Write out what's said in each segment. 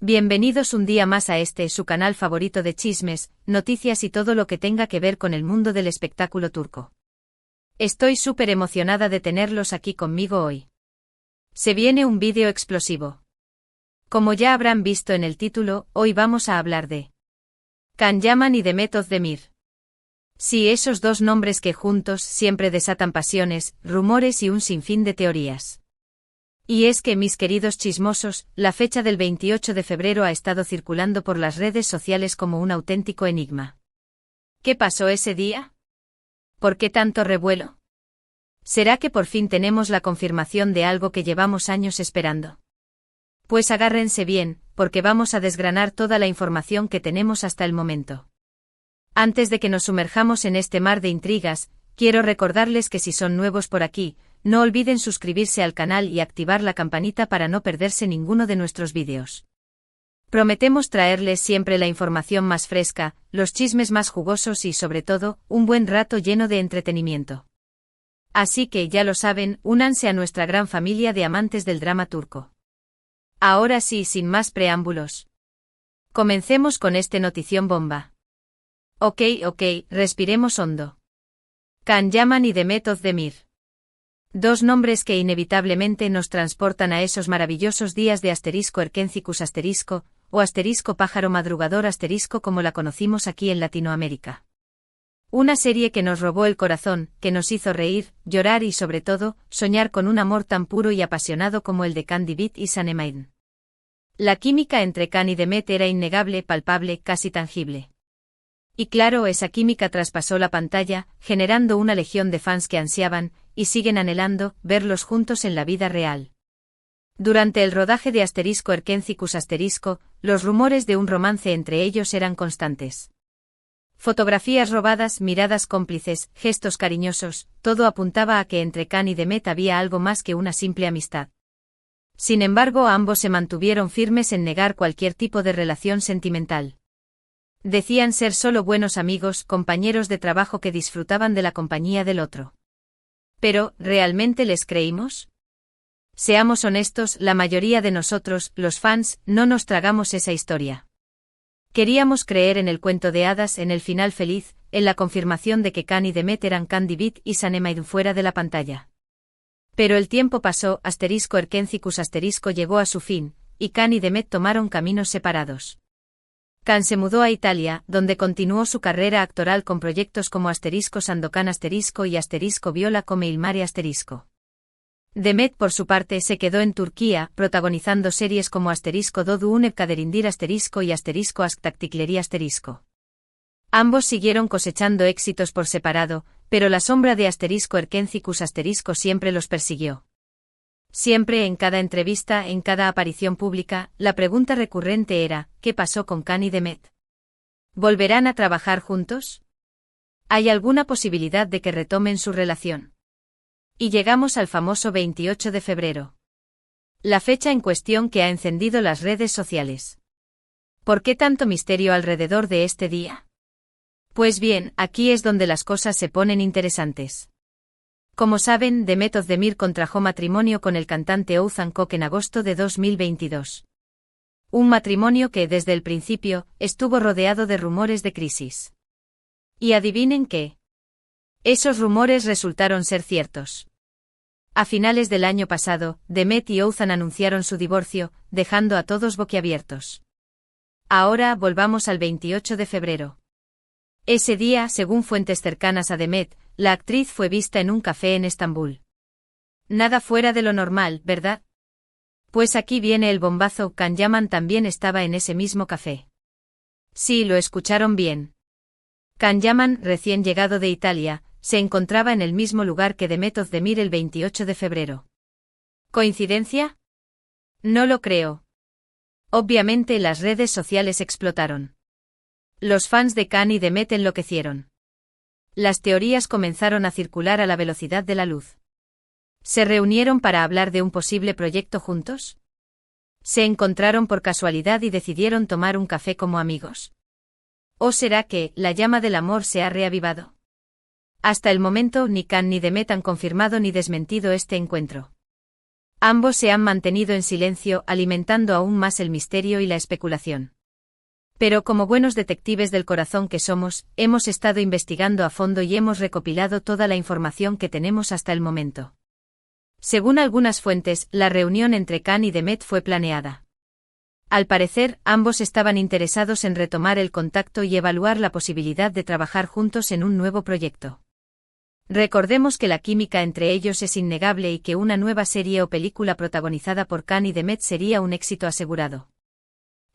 Bienvenidos un día más a su canal favorito de chismes, noticias y todo lo que tenga que ver con el mundo del espectáculo turco. Estoy súper emocionada de tenerlos aquí conmigo hoy. Se viene un vídeo explosivo. Como ya habrán visto en el título, hoy vamos a hablar de Can Yaman y Demet Özdemir. Sí, esos dos nombres que juntos siempre desatan pasiones, rumores y un sinfín de teorías. Y es que, mis queridos chismosos, la fecha del 28 de febrero ha estado circulando por las redes sociales como un auténtico enigma. ¿Qué pasó ese día? ¿Por qué tanto revuelo? ¿Será que por fin tenemos la confirmación de algo que llevamos años esperando? Pues agárrense bien, porque vamos a desgranar toda la información que tenemos hasta el momento. Antes de que nos sumerjamos en este mar de intrigas, quiero recordarles que si son nuevos por aquí, no olviden suscribirse al canal y activar la campanita para no perderse ninguno de nuestros vídeos. Prometemos traerles siempre la información más fresca, los chismes más jugosos y sobre todo, un buen rato lleno de entretenimiento. Así que ya lo saben, únanse a nuestra gran familia de amantes del drama turco. Ahora sí, sin más preámbulos. Comencemos con este notición bomba. Ok, respiremos hondo. Can Yaman y Demet Özdemir. Dos nombres que inevitablemente nos transportan a esos maravillosos días de *Erkencicus*, o pájaro madrugador como la conocimos aquí en Latinoamérica. Una serie que nos robó el corazón, que nos hizo reír, llorar y sobre todo, soñar con un amor tan puro y apasionado como el de Can Divit y Sanem. La química entre Can y Demet era innegable, palpable, casi tangible. Y claro, esa química traspasó la pantalla, generando una legión de fans que ansiaban, y siguen anhelando, verlos juntos en la vida real. Durante el rodaje de *Erkencicus*, los rumores de un romance entre ellos eran constantes. Fotografías robadas, miradas cómplices, gestos cariñosos, todo apuntaba a que entre Can y Demet había algo más que una simple amistad. Sin embargo, ambos se mantuvieron firmes en negar cualquier tipo de relación sentimental. Decían ser solo buenos amigos, compañeros de trabajo que disfrutaban de la compañía del otro. Pero, ¿realmente les creímos? Seamos honestos, la mayoría de nosotros, los fans, no nos tragamos esa historia. Queríamos creer en el cuento de hadas, en el final feliz, en la confirmación de que Can y Demet eran Can Divit y Sanem fuera de la pantalla. Pero el tiempo pasó, *Erkencicus* llegó a su fin, y Can y Demet tomaron caminos separados. Can se mudó a Italia, donde continuó su carrera actoral con proyectos como *Sandokan* y *Viola come il mare*. Demet por su parte se quedó en Turquía, protagonizando series como *Dodu une kaderindir* y *Asktaktikleri*. Ambos siguieron cosechando éxitos por separado, pero la sombra de *Erkencicus* siempre los persiguió. Siempre, en cada entrevista, en cada aparición pública, la pregunta recurrente era, ¿qué pasó con Can y Demet? ¿Volverán a trabajar juntos? ¿Hay alguna posibilidad de que retomen su relación? Y llegamos al famoso 28 de febrero. La fecha en cuestión que ha encendido las redes sociales. ¿Por qué tanto misterio alrededor de este día? Pues bien, aquí es donde las cosas se ponen interesantes. Como saben, Demet Özdemir contrajo matrimonio con el cantante Oğuzhan Koç en agosto de 2022. Un matrimonio que, desde el principio, estuvo rodeado de rumores de crisis. Y adivinen qué. Esos rumores resultaron ser ciertos. A finales del año pasado, Demet y Oğuzhan anunciaron su divorcio, dejando a todos boquiabiertos. Ahora, volvamos al 28 de febrero. Ese día, según fuentes cercanas a Demet, la actriz fue vista en un café en Estambul. Nada fuera de lo normal, ¿verdad? Pues aquí viene el bombazo, Can Yaman también estaba en ese mismo café. Sí, lo escucharon bien. Can Yaman, recién llegado de Italia, se encontraba en el mismo lugar que Demet Özdemir el 28 de febrero. ¿Coincidencia? No lo creo. Obviamente las redes sociales explotaron. Los fans de Can y Demet enloquecieron. Las teorías comenzaron a circular a la velocidad de la luz. ¿Se reunieron para hablar de un posible proyecto juntos? ¿Se encontraron por casualidad y decidieron tomar un café como amigos? ¿O será que la llama del amor se ha reavivado? Hasta el momento ni Can ni Demet han confirmado ni desmentido este encuentro. Ambos se han mantenido en silencio, alimentando aún más el misterio y la especulación. Pero como buenos detectives del corazón que somos, hemos estado investigando a fondo y hemos recopilado toda la información que tenemos hasta el momento. Según algunas fuentes, la reunión entre Khan y Demet fue planeada. Al parecer, ambos estaban interesados en retomar el contacto y evaluar la posibilidad de trabajar juntos en un nuevo proyecto. Recordemos que la química entre ellos es innegable y que una nueva serie o película protagonizada por Khan y Demet sería un éxito asegurado.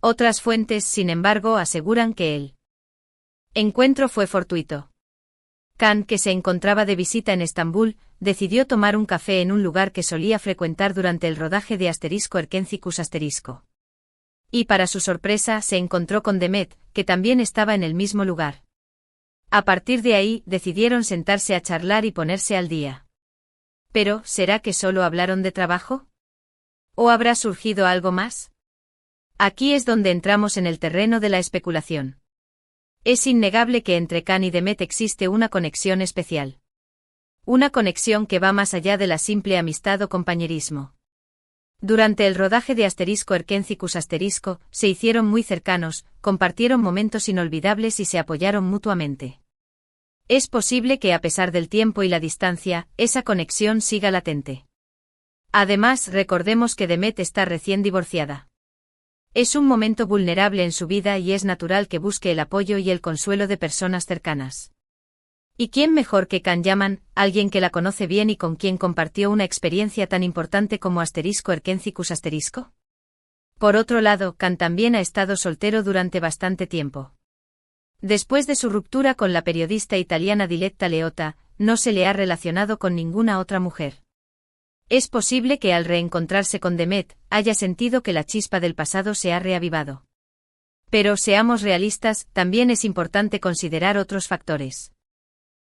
Otras fuentes, sin embargo, aseguran que el encuentro fue fortuito. Khan, que se encontraba de visita en Estambul, decidió tomar un café en un lugar que solía frecuentar durante el rodaje de Erkencicus ***. Y para su sorpresa se encontró con Demet, que también estaba en el mismo lugar. A partir de ahí, decidieron sentarse a charlar y ponerse al día. Pero, ¿será que solo hablaron de trabajo? ¿O habrá surgido algo más? Aquí es donde entramos en el terreno de la especulación. Es innegable que entre Khan y Demet existe una conexión especial. Una conexión que va más allá de la simple amistad o compañerismo. Durante el rodaje de Erkencicus ***, se hicieron muy cercanos, compartieron momentos inolvidables y se apoyaron mutuamente. Es posible que a pesar del tiempo y la distancia, esa conexión siga latente. Además, recordemos que Demet está recién divorciada. Es un momento vulnerable en su vida y es natural que busque el apoyo y el consuelo de personas cercanas. ¿Y quién mejor que Khan Yaman, alguien que la conoce bien y con quien compartió una experiencia tan importante como Erkencicus ***? Por otro lado, Khan también ha estado soltero durante bastante tiempo. Después de su ruptura con la periodista italiana Diletta Leotta, no se le ha relacionado con ninguna otra mujer. Es posible que al reencontrarse con Demet, haya sentido que la chispa del pasado se ha reavivado. Pero seamos realistas, también es importante considerar otros factores.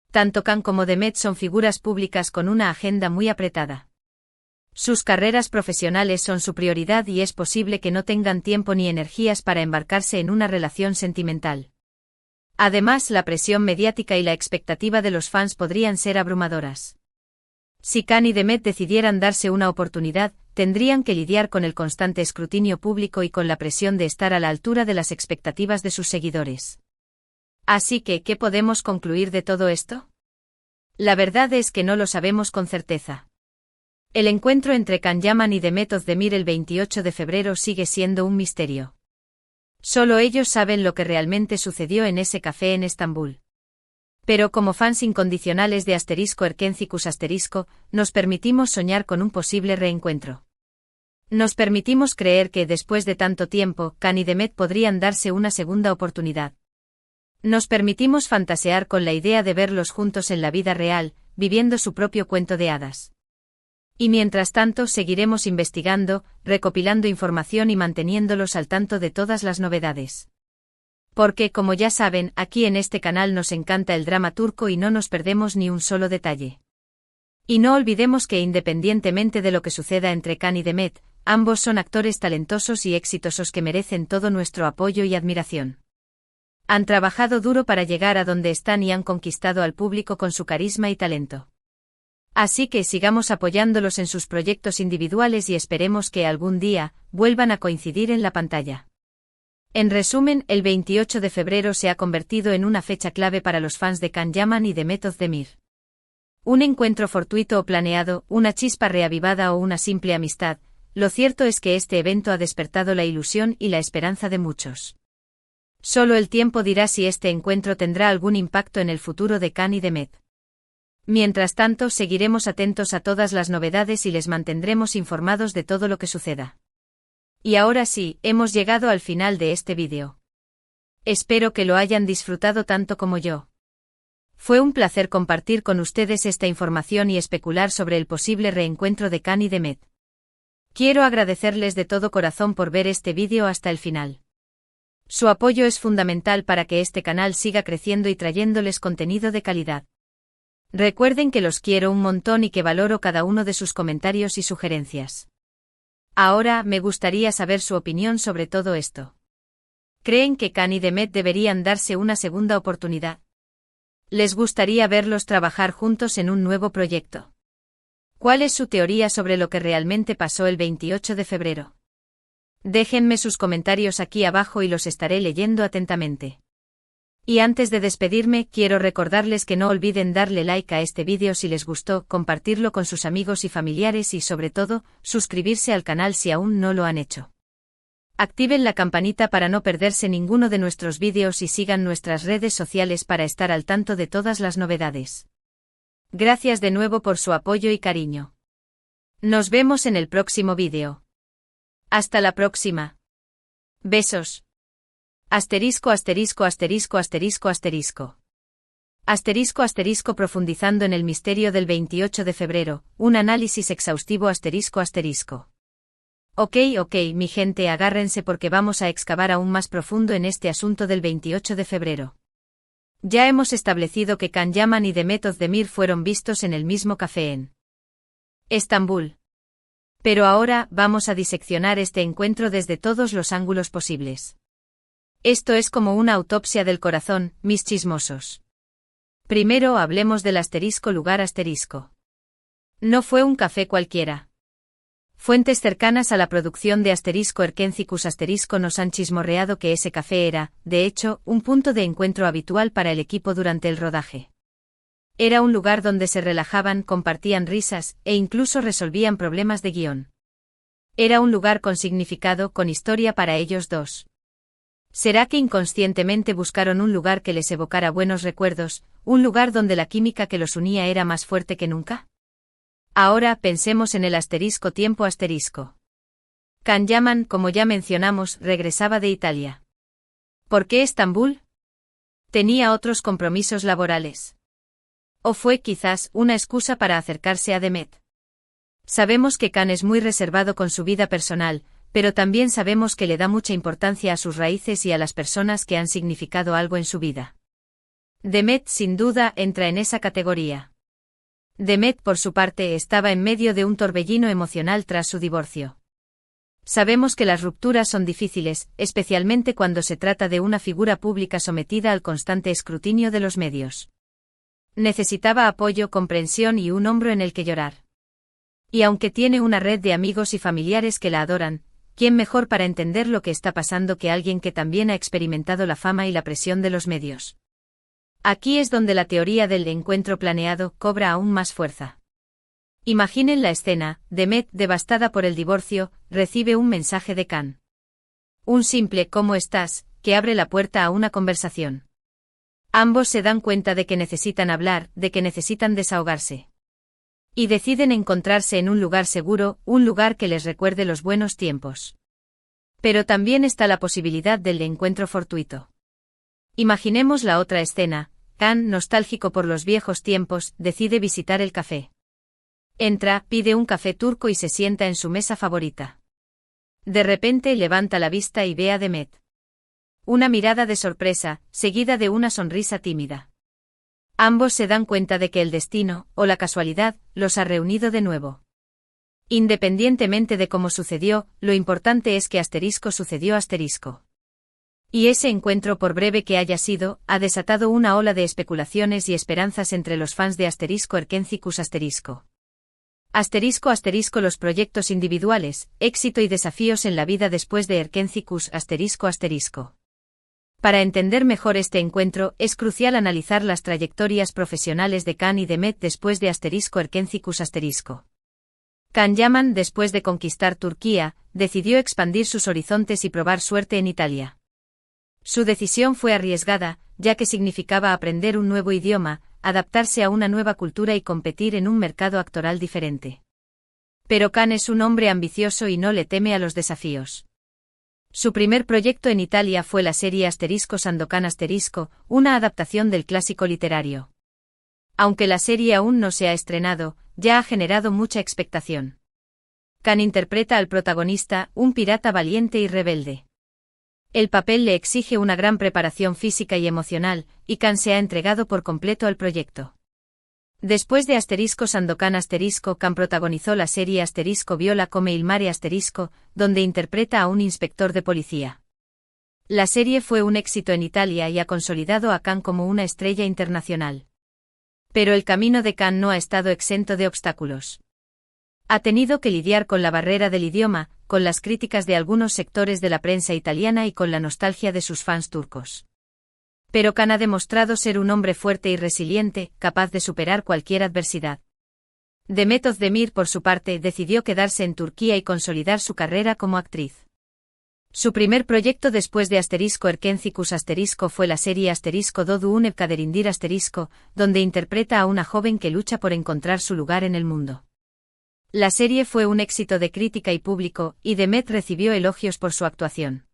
Tanto Khan como Demet son figuras públicas con una agenda muy apretada. Sus carreras profesionales son su prioridad y es posible que no tengan tiempo ni energías para embarcarse en una relación sentimental. Además, la presión mediática y la expectativa de los fans podrían ser abrumadoras. Si Khan y Demet decidieran darse una oportunidad, tendrían que lidiar con el constante escrutinio público y con la presión de estar a la altura de las expectativas de sus seguidores. Así que, ¿qué podemos concluir de todo esto? La verdad es que no lo sabemos con certeza. El encuentro entre Khan Yaman y Demet Özdemir el 28 de febrero sigue siendo un misterio. Solo ellos saben lo que realmente sucedió en ese café en Estambul. Pero como fans incondicionales de Erkencicus ***, nos permitimos soñar con un posible reencuentro. Nos permitimos creer que después de tanto tiempo, Khan y Demet podrían darse una segunda oportunidad. Nos permitimos fantasear con la idea de verlos juntos en la vida real, viviendo su propio cuento de hadas. Y mientras tanto seguiremos investigando, recopilando información y manteniéndolos al tanto de todas las novedades. Porque, como ya saben, aquí en este canal nos encanta el drama turco y no nos perdemos ni un solo detalle. Y no olvidemos que independientemente de lo que suceda entre Khan y Demet, ambos son actores talentosos y exitosos que merecen todo nuestro apoyo y admiración. Han trabajado duro para llegar a donde están y han conquistado al público con su carisma y talento. Así que sigamos apoyándolos en sus proyectos individuales y esperemos que algún día vuelvan a coincidir en la pantalla. En resumen, el 28 de febrero se ha convertido en una fecha clave para los fans de Khan Yaman y Demet Özdemir. Un encuentro fortuito o planeado, una chispa reavivada o una simple amistad, lo cierto es que este evento ha despertado la ilusión y la esperanza de muchos. Solo el tiempo dirá si este encuentro tendrá algún impacto en el futuro de Khan y Demet. Mientras tanto, seguiremos atentos a todas las novedades y les mantendremos informados de todo lo que suceda. Y ahora sí, hemos llegado al final de este vídeo. Espero que lo hayan disfrutado tanto como yo. Fue un placer compartir con ustedes esta información y especular sobre el posible reencuentro de Khan y Demet. Quiero agradecerles de todo corazón por ver este vídeo hasta el final. Su apoyo es fundamental para que este canal siga creciendo y trayéndoles contenido de calidad. Recuerden que los quiero un montón y que valoro cada uno de sus comentarios y sugerencias. Ahora, me gustaría saber su opinión sobre todo esto. ¿Creen que Khan y Demet deberían darse una segunda oportunidad? ¿Les gustaría verlos trabajar juntos en un nuevo proyecto? ¿Cuál es su teoría sobre lo que realmente pasó el 28 de febrero? Déjenme sus comentarios aquí abajo y los estaré leyendo atentamente. Y antes de despedirme, quiero recordarles que no olviden darle like a este vídeo si les gustó, compartirlo con sus amigos y familiares y sobre todo, suscribirse al canal si aún no lo han hecho. Activen la campanita para no perderse ninguno de nuestros vídeos y sigan nuestras redes sociales para estar al tanto de todas las novedades. Gracias de nuevo por su apoyo y cariño. Nos vemos en el próximo vídeo. Hasta la próxima. Besos. Asterisco asterisco asterisco asterisco asterisco. Asterisco asterisco profundizando en el misterio del 28 de febrero, un análisis exhaustivo asterisco asterisco. Ok, mi gente, agárrense porque vamos a excavar aún más profundo en este asunto del 28 de febrero. Ya hemos establecido que Can Yaman y Demet Özdemir fueron vistos en el mismo café en Estambul. Pero ahora vamos a diseccionar este encuentro desde todos los ángulos posibles. Esto es como una autopsia del corazón, mis chismosos. Primero hablemos del asterisco lugar asterisco. No fue un café cualquiera. Fuentes cercanas a la producción de Asterisco Erkencicus Asterisco nos han chismorreado que ese café era, de hecho, un punto de encuentro habitual para el equipo durante el rodaje. Era un lugar donde se relajaban, compartían risas, e incluso resolvían problemas de guión. Era un lugar con significado, con historia para ellos dos. ¿Será que inconscientemente buscaron un lugar que les evocara buenos recuerdos, un lugar donde la química que los unía era más fuerte que nunca? Ahora pensemos en el asterisco tiempo asterisco. Can Yaman, como ya mencionamos, regresaba de Italia. ¿Por qué Estambul? ¿Tenía otros compromisos laborales? ¿O fue quizás una excusa para acercarse a Demet? Sabemos que Can es muy reservado con su vida personal, pero también sabemos que le da mucha importancia a sus raíces y a las personas que han significado algo en su vida. Demet sin duda entra en esa categoría. Demet, por su parte, estaba en medio de un torbellino emocional tras su divorcio. Sabemos que las rupturas son difíciles, especialmente cuando se trata de una figura pública sometida al constante escrutinio de los medios. Necesitaba apoyo, comprensión y un hombro en el que llorar. Y aunque tiene una red de amigos y familiares que la adoran, ¿quién mejor para entender lo que está pasando que alguien que también ha experimentado la fama y la presión de los medios? Aquí es donde la teoría del encuentro planeado cobra aún más fuerza. Imaginen la escena: Demet, devastada por el divorcio, recibe un mensaje de Can. Un simple ¿cómo estás?, que abre la puerta a una conversación. Ambos se dan cuenta de que necesitan hablar, de que necesitan desahogarse. Y deciden encontrarse en un lugar seguro, un lugar que les recuerde los buenos tiempos. Pero también está la posibilidad del encuentro fortuito. Imaginemos la otra escena: Can, nostálgico por los viejos tiempos, decide visitar el café. Entra, pide un café turco y se sienta en su mesa favorita. De repente levanta la vista y ve a Demet. Una mirada de sorpresa, seguida de una sonrisa tímida. Ambos se dan cuenta de que el destino, o la casualidad, los ha reunido de nuevo. Independientemente de cómo sucedió, lo importante es que asterisco sucedió asterisco. Y ese encuentro, por breve que haya sido, ha desatado una ola de especulaciones y esperanzas entre los fans de Asterisco Erkencicus Asterisco. Asterisco asterisco los proyectos individuales, éxito y desafíos en la vida después de Erkencicus asterisco asterisco. Para entender mejor este encuentro, es crucial analizar las trayectorias profesionales de Can y Demet después de Asterisco Erkencicus asterisco. Can Yaman, después de conquistar Turquía, decidió expandir sus horizontes y probar suerte en Italia. Su decisión fue arriesgada, ya que significaba aprender un nuevo idioma, adaptarse a una nueva cultura y competir en un mercado actoral diferente. Pero Can es un hombre ambicioso y no le teme a los desafíos. Su primer proyecto en Italia fue la serie Asterisco Sandokan Asterisco, una adaptación del clásico literario. Aunque la serie aún no se ha estrenado, ya ha generado mucha expectación. Can interpreta al protagonista, un pirata valiente y rebelde. El papel le exige una gran preparación física y emocional, y Can se ha entregado por completo al proyecto. Después de Asterisco Sandokan Asterisco, Can protagonizó la serie Asterisco Viola come il mare Asterisco, donde interpreta a un inspector de policía. La serie fue un éxito en Italia y ha consolidado a Can como una estrella internacional. Pero el camino de Can no ha estado exento de obstáculos. Ha tenido que lidiar con la barrera del idioma, con las críticas de algunos sectores de la prensa italiana y con la nostalgia de sus fans turcos. Pero Can ha demostrado ser un hombre fuerte y resiliente, capaz de superar cualquier adversidad. Demet Özdemir, por su parte, decidió quedarse en Turquía y consolidar su carrera como actriz. Su primer proyecto después de Erkencikus fue la serie Doğduğu un Kaderindir donde interpreta a una joven que lucha por encontrar su lugar en el mundo. La serie fue un éxito de crítica y público, y Demet recibió elogios por su actuación.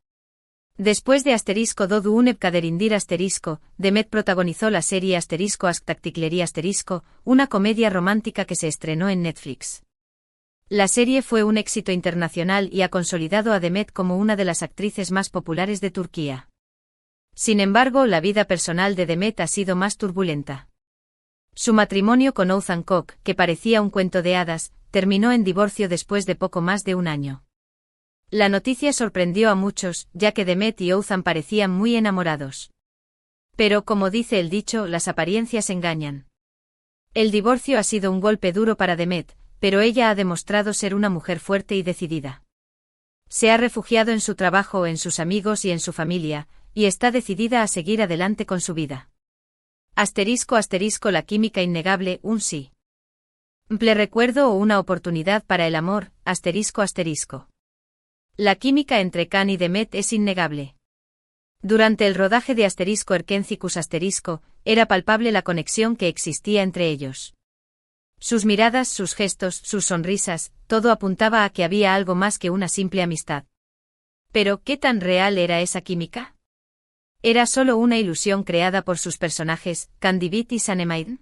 Después de Doğduğu un Kaderindir Demet protagonizó la serie Aşk Taktikleri una comedia romántica que se estrenó en Netflix. La serie fue un éxito internacional y ha consolidado a Demet como una de las actrices más populares de Turquía. Sin embargo, la vida personal de Demet ha sido más turbulenta. Su matrimonio con Oğuzhan Koç, que parecía un cuento de hadas, terminó en divorcio después de poco más de un año. La noticia sorprendió a muchos, ya que Demet y Oğuzhan parecían muy enamorados. Pero como dice el dicho, las apariencias engañan. El divorcio ha sido un golpe duro para Demet, pero ella ha demostrado ser una mujer fuerte y decidida. Se ha refugiado en su trabajo, en sus amigos y en su familia, y está decidida a seguir adelante con su vida. La química innegable, un sí. Simple recuerdo o una oportunidad para el amor, La química entre Can y Demet es innegable. Durante el rodaje de Erkencikus era palpable la conexión que existía entre ellos. Sus miradas, sus gestos, sus sonrisas, todo apuntaba a que había algo más que una simple amistad. Pero, ¿qué tan real era esa química? ¿Era solo una ilusión creada por sus personajes, Candivit y Sanemide?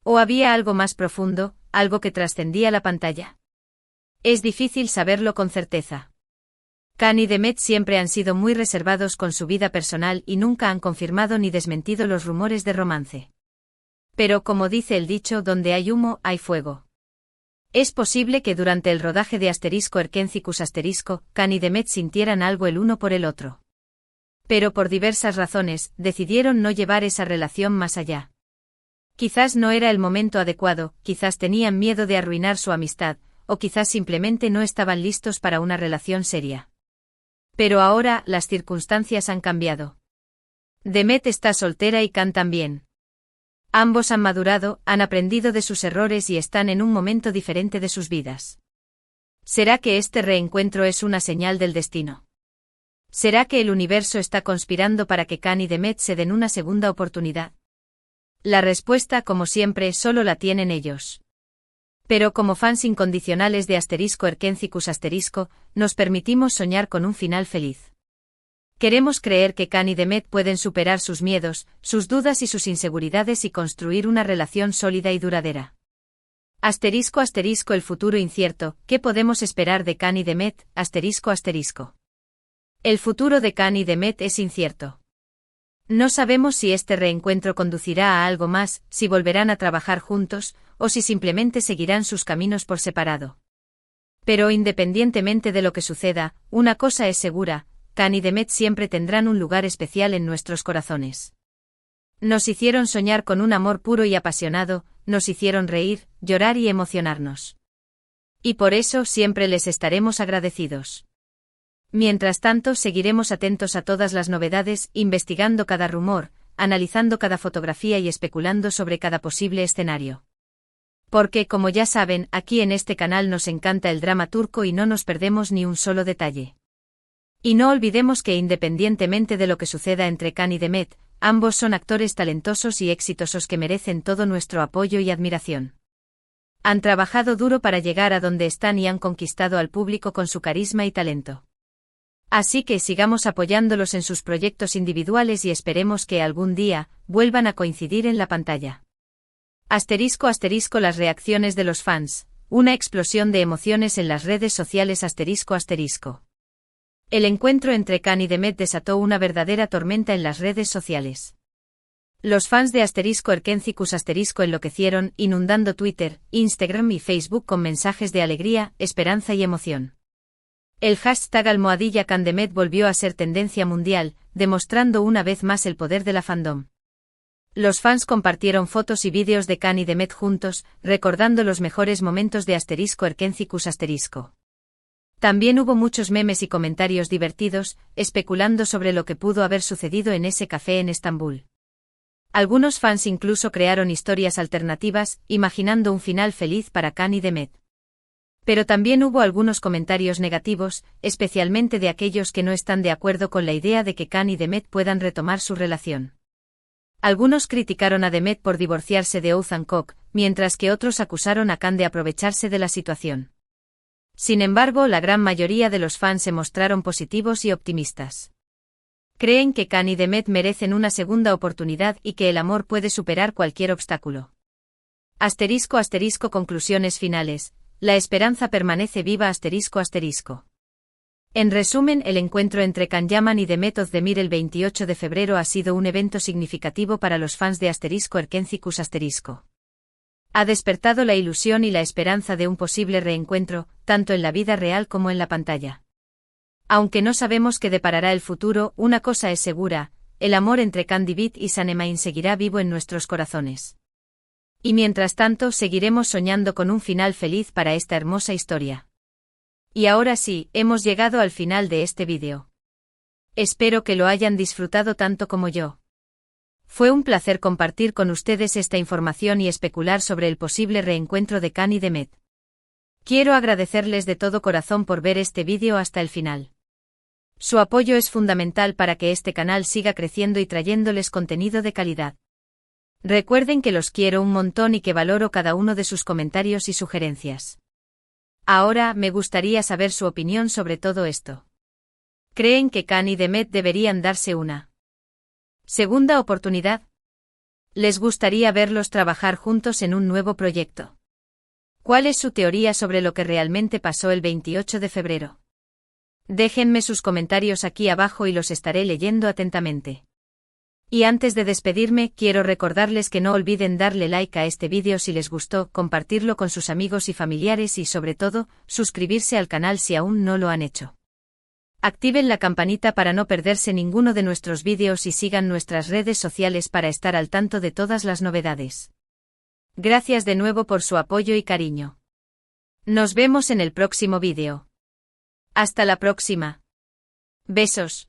¿O había algo más profundo, algo que trascendía la pantalla? Es difícil saberlo con certeza. Can y Demet siempre han sido muy reservados con su vida personal y nunca han confirmado ni desmentido los rumores de romance. Pero como dice el dicho, donde hay humo, hay fuego. Es posible que durante el rodaje de Erkencikus Can y Demet sintieran algo el uno por el otro. Pero por diversas razones, decidieron no llevar esa relación más allá. Quizás no era el momento adecuado, quizás tenían miedo de arruinar su amistad, o quizás simplemente no estaban listos para una relación seria. Pero ahora, las circunstancias han cambiado. Demet está soltera y Can también. Ambos han madurado, han aprendido de sus errores y están en un momento diferente de sus vidas. ¿Será que este reencuentro es una señal del destino? ¿Será que el universo está conspirando para que Can y Demet se den una segunda oportunidad? La respuesta, como siempre, solo la tienen ellos. Pero como fans incondicionales de Erkencikus nos permitimos soñar con un final feliz. Queremos creer que Can y Demet pueden superar sus miedos, sus dudas y sus inseguridades y construir una relación sólida y duradera. El futuro incierto, ¿qué podemos esperar de Can y Demet? El futuro de Can y Demet es incierto. No sabemos si este reencuentro conducirá a algo más, si volverán a trabajar juntos, o si simplemente seguirán sus caminos por separado. Pero independientemente de lo que suceda, una cosa es segura: Can y Demet siempre tendrán un lugar especial en nuestros corazones. Nos hicieron soñar con un amor puro y apasionado, nos hicieron reír, llorar y emocionarnos. Y por eso siempre les estaremos agradecidos. Mientras tanto, seguiremos atentos a todas las novedades, investigando cada rumor, analizando cada fotografía y especulando sobre cada posible escenario. Porque, como ya saben, aquí en este canal nos encanta el drama turco y no nos perdemos ni un solo detalle. Y no olvidemos que independientemente de lo que suceda entre Can y Demet, ambos son actores talentosos y exitosos que merecen todo nuestro apoyo y admiración. Han trabajado duro para llegar a donde están y han conquistado al público con su carisma y talento. Así que sigamos apoyándolos en sus proyectos individuales y esperemos que algún día vuelvan a coincidir en la pantalla. Las reacciones de los fans, una explosión de emociones en las redes sociales. El encuentro entre Can y Demet desató una verdadera tormenta en las redes sociales. Los fans de Erkencikus enloquecieron, inundando Twitter, Instagram y Facebook con mensajes de alegría, esperanza y emoción. El hashtag #CanDemet volvió a ser tendencia mundial, demostrando una vez más el poder de la fandom. Los fans compartieron fotos y vídeos de Khan y Demet juntos, recordando los mejores momentos de *Erkencicus*. También hubo muchos memes y comentarios divertidos, especulando sobre lo que pudo haber sucedido en ese café en Estambul. Algunos fans incluso crearon historias alternativas, imaginando un final feliz para Khan y Demet. Pero también hubo algunos comentarios negativos, especialmente de aquellos que no están de acuerdo con la idea de que Khan y Demet puedan retomar su relación. Algunos criticaron a Demet por divorciarse de Oğuzhan Koç, mientras que otros acusaron a Khan de aprovecharse de la situación. Sin embargo, la gran mayoría de los fans se mostraron positivos y optimistas. Creen que Khan y Demet merecen una segunda oportunidad y que el amor puede superar cualquier obstáculo. ***. Conclusiones finales. La esperanza permanece viva. ***. En resumen, el encuentro entre Can Yaman y Demet Özdemir el 28 de febrero ha sido un evento significativo para los fans de *Erkencicus*. Ha despertado la ilusión y la esperanza de un posible reencuentro, tanto en la vida real como en la pantalla. Aunque no sabemos qué deparará el futuro, una cosa es segura: el amor entre Can Divit y Sanem seguirá vivo en nuestros corazones. Y mientras tanto seguiremos soñando con un final feliz para esta hermosa historia. Y ahora sí, hemos llegado al final de este vídeo. Espero que lo hayan disfrutado tanto como yo. Fue un placer compartir con ustedes esta información y especular sobre el posible reencuentro de Khan y Demet. Quiero agradecerles de todo corazón por ver este vídeo hasta el final. Su apoyo es fundamental para que este canal siga creciendo y trayéndoles contenido de calidad. Recuerden que los quiero un montón y que valoro cada uno de sus comentarios y sugerencias. Ahora, me gustaría saber su opinión sobre todo esto. ¿Creen que Khan y Demet deberían darse una segunda oportunidad? ¿Les gustaría verlos trabajar juntos en un nuevo proyecto? ¿Cuál es su teoría sobre lo que realmente pasó el 28 de febrero? Déjenme sus comentarios aquí abajo y los estaré leyendo atentamente. Y antes de despedirme, quiero recordarles que no olviden darle like a este vídeo si les gustó, compartirlo con sus amigos y familiares y sobre todo, suscribirse al canal si aún no lo han hecho. Activen la campanita para no perderse ninguno de nuestros vídeos y sigan nuestras redes sociales para estar al tanto de todas las novedades. Gracias de nuevo por su apoyo y cariño. Nos vemos en el próximo vídeo. Hasta la próxima. Besos.